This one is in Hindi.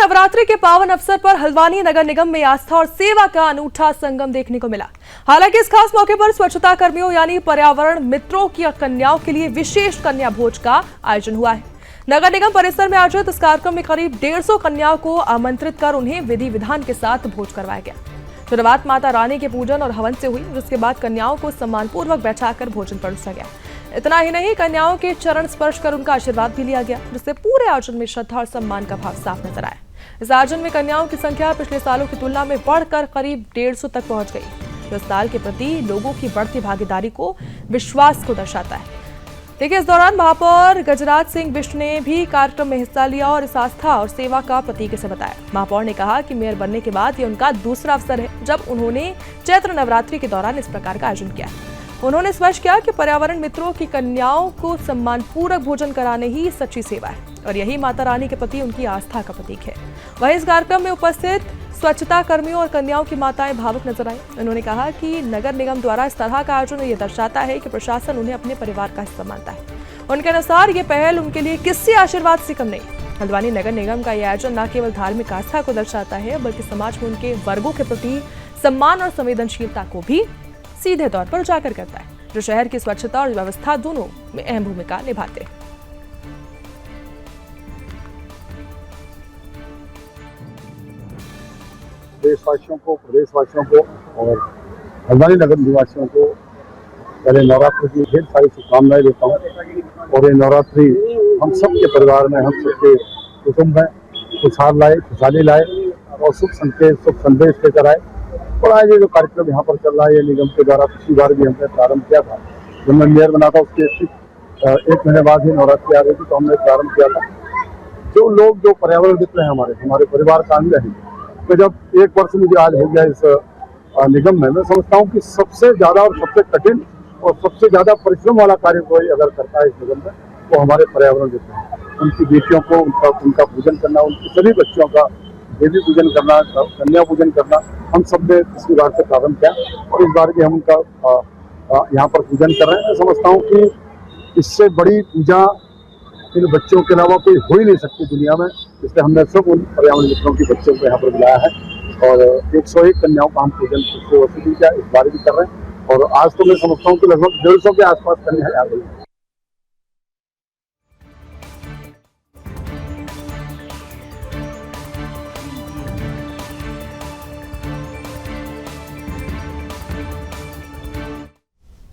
नवरात्रि के पावन अवसर पर हल्द्वानी नगर निगम में आस्था और सेवा का अनूठा संगम देखने को मिला। हालांकि इस खास मौके पर स्वच्छता कर्मियों यानी पर्यावरण मित्रों की कन्याओं के लिए विशेष कन्या भोज का आयोजन हुआ है। नगर निगम परिसर में आयोजित इस कार्यक्रम में करीब 150 कन्याओं को आमंत्रित कर उन्हें विधि विधान के साथ भोज करवाया गया। शुरुआत माता रानी के पूजन और हवन से हुई, जिसके बाद कन्याओं को सम्मानपूर्वक बैठाकर भोजन परोसा गया। इतना ही नहीं, कन्याओं के चरण स्पर्श कर उनका आशीर्वाद भी लिया गया, जिससे पूरे आयोजन में श्रद्धा और सम्मान का भाव साफ नजर आया। इस आयोजन में कन्याओं की संख्या पिछले सालों की तुलना में बढ़कर करीब 150 तक पहुंच गई, जो इस साल के प्रति लोगों की बढ़ती भागीदारी को, विश्वास को दर्शाता है। देखिए, इस दौरान महापौर गजराज सिंह बिष्ट ने भी कार्यक्रम में हिस्सा लिया और इस आस्था और सेवा का प्रतीक इसे बताया। महापौर ने कहा कि मेयर बनने के बाद ये उनका दूसरा अवसर है जब उन्होंने चैत्र नवरात्रि के दौरान इस प्रकार का आयोजन किया। उन्होंने स्पष्ट किया कि पर्यावरण मित्रों की कन्याओं को सम्मानपूर्वक भोजन कराने ही सच्ची सेवा है और यही माता रानी के प्रति उनकी आस्था का प्रतीक है। वहीं इस कार्यक्रम में उपस्थित स्वच्छता कर्मियों और कन्याओं की माताएं भावुक नजर आई। उन्होंने कहा कि नगर निगम द्वारा इस तरह का आयोजन ये दर्शाता है कि प्रशासन उन्हें अपने परिवार का हिस्सा मानता है। उनके अनुसार ये पहल उनके लिए किसी आशीर्वाद से कम नहीं। हल्द्वानी नगर निगम का यह आयोजन न केवल धार्मिक आस्था को दर्शाता है, बल्कि समाज में उनके वर्गों के प्रति सम्मान और संवेदनशीलता को भी सीधे तौर पर उजागर करता है, जो शहर की स्वच्छता और व्यवस्था दोनों में अहम भूमिका निभाते हैं। देशवासियों को, प्रदेशवासियों को और हल्द्वानी नगर निवासियों को पहले नवरात्रि की ढेर सारी शुभकामनाएं देता हूँ। और ये नवरात्रि हम सबके परिवार में, हम सबके कुटुंब में खुशहाली लाए और सुख संकेत, सुख संदेश लेकर आए। और आज ये जो कार्यक्रम यहाँ पर चल रहा है, ये निगम के द्वारा पिछली बार भी हमने प्रारंभ किया था। जब मैं मेयर बना था उसके 1 महीने बाद ही नवरात्रि आ गई थी, तो हमने प्रारंभ किया था। जो लोग, जो पर्यावरण मित्र हैं हमारे परिवार का अंग है, तो जब 1 वर्ष मुझे आज हो गया इस निगम में, मैं समझता हूँ कि सबसे ज्यादा और सबसे कठिन और सबसे ज्यादा परिश्रम वाला कार्य कोई अगर करता है इस निगम में, तो हमारे पर्यावरण मित्र हैं। उनकी बेटियों को उनका पूजन करना, उनकी सभी बच्चों का देवी पूजन करना, कन्या पूजन करना, हम सब ने पिछली बार से प्रारंभ किया और इस बार भी हम उनका यहाँ पर पूजन कर रहे हैं। मैं समझता हूँ कि इससे बड़ी पूजा इन बच्चों के अलावा कोई हो ही नहीं सकती दुनिया में। इसलिए हमने सब उन पर्यावरण मित्रों की बच्चों को यहाँ पर बुलाया है और 101 कन्याओं का हम पूजन पिछले वर्ष भी किया, इस बार भी कर रहे हैं। और आज तो मैं समझता हूँ कि लगभग 150 के आसपास कन्याएं आ गई।